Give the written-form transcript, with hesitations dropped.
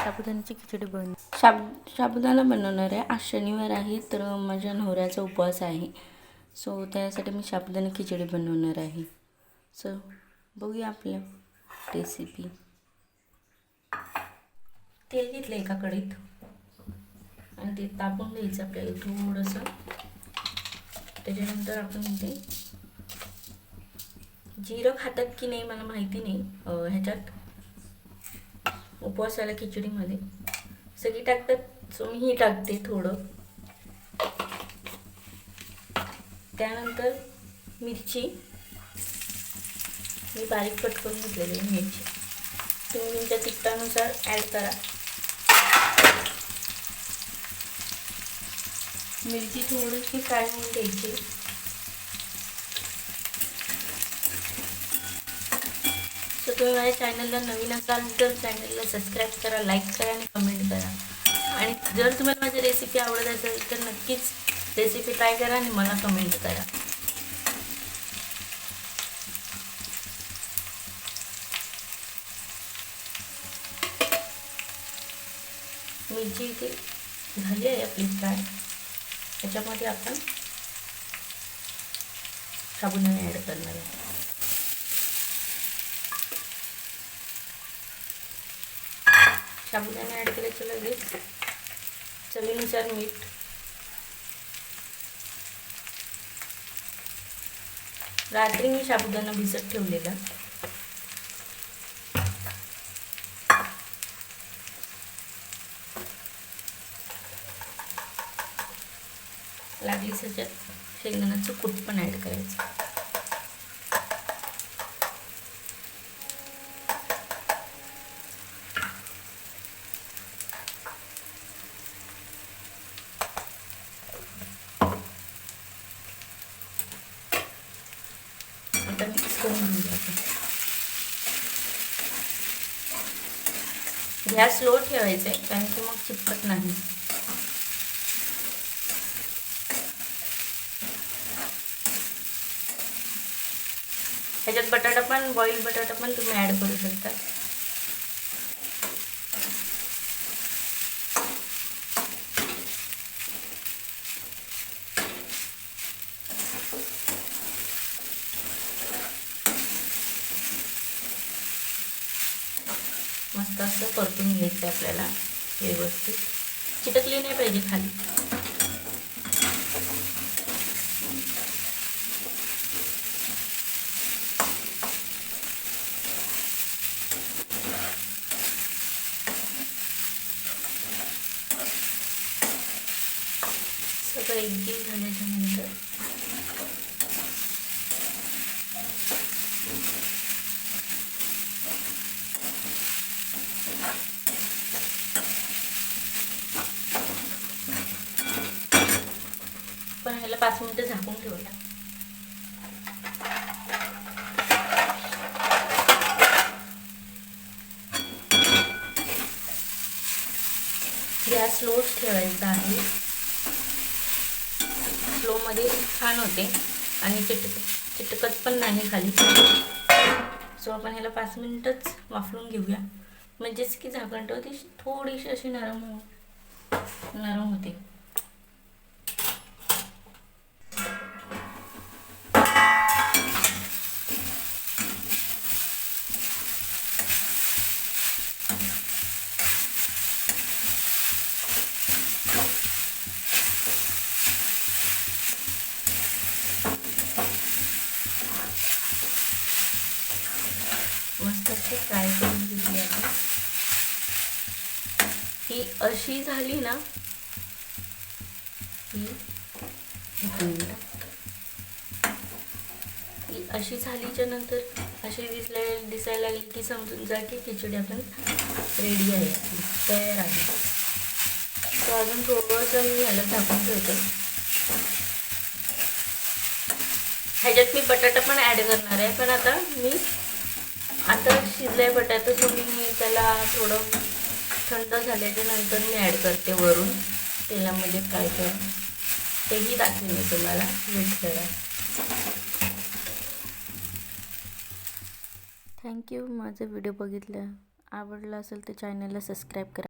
साबुदाण्याची खिचडी साबुदाणा बनवणार आहे। आज शनिवार आहे तर माझ्या नवऱ्याचा उपवास आहे, सो त्यासाठी मी साबुदाणा खिचडी बनवणार आहे। सो बघूया आपल्या रेसिपी। तेल घेतलं एका कढईत आणि ते तापून घ्यायचं आपल्याला थोडंसं। त्याच्यानंतर आपण इथे जिरं खातात की नाही मला माहिती नाही, ह्याच्यात उपवासाला खिचडीमध्ये सगळी टाकतात, सो मीही टाकते थोडं। त्यानंतर मिरची मी बारीक कट करून घेतलेली आहे मिरची, तुम्ही तुमच्या तिखटानुसार ॲड करा। मिरची थोडीशी फ्राय होऊन द्यायची। सो तुम्ही माझ्या चॅनलला नवीन असाल तर चॅनलला सबस्क्राईब करा, लाईक करा आणि कमेंट करा। आणि जर तुम्हाला माझी रेसिपी आवडत असेल तर नक्कीच रेसिपी ट्राय करा आणि मला कमेंट करा। मिरची इथे झाली आहे आपली फ्राय। त्याच्यामध्ये आपण साबुदाणा ॲड करणार आहे। साबुदाणा ॲड करायचं लगेच, चवीनुसार मीठ, रात्री मी साबुदाणा भिजत ठेवलेला। लागलीच ह्याच्यात शेंगदाण्याचं कूट पण ॲड करायचं। आता मिक्स करून घेऊया आपण। गॅस स्लो ठेवायचा आहे कारण की मग चिपकत नाही। ह्याच्यात बटाटा पण, बॉईल बटाटा पण तुम्ही ॲड करू शकता। मस्त असं परतून घ्यायचं आपल्याला व्यवस्थित, चिटकली नाही पाहिजे खाली। सगळं एकजीव झाल्याच्या नंतर पण ह्याला 5 मिनिटं झाकून ठेवूया। गॅस स्लोच ठेवायचा आहे, स्लो मध्ये छान होते आणि चिटकत पण नाही खाली। सो आपण ह्याला 5 मिनिटच वाफलून घेऊया, म्हणजेच की झाकण ठेवते थोडीशी अशी नरम होते। मस्त अशी फ्राय करून घेतली आपण। ही अशी झाली ना, ही अशी झालीच्या नंतर अशी दिसायला लागली की समजून जा की खिचडी आपण रेडी आहे, तयार आहे। तर अजून थोडंसं मी ह्याला झाकून ठेवते। ह्याच्यात मी बटाटा पण ॲड करणार आहे, पण आता शिजलाय बटाटा, सो मी त्याला थोडं थंड झाल्याच्या नंतर मी ॲड करते वरून तेलामध्ये फ्राय करून, तेही दाखवेन मी तुम्हाला, वेट करा। थँक्यू माझा व्हिडिओ बघितला, आवडला असेल तर चॅनलला सबस्क्राईब करा।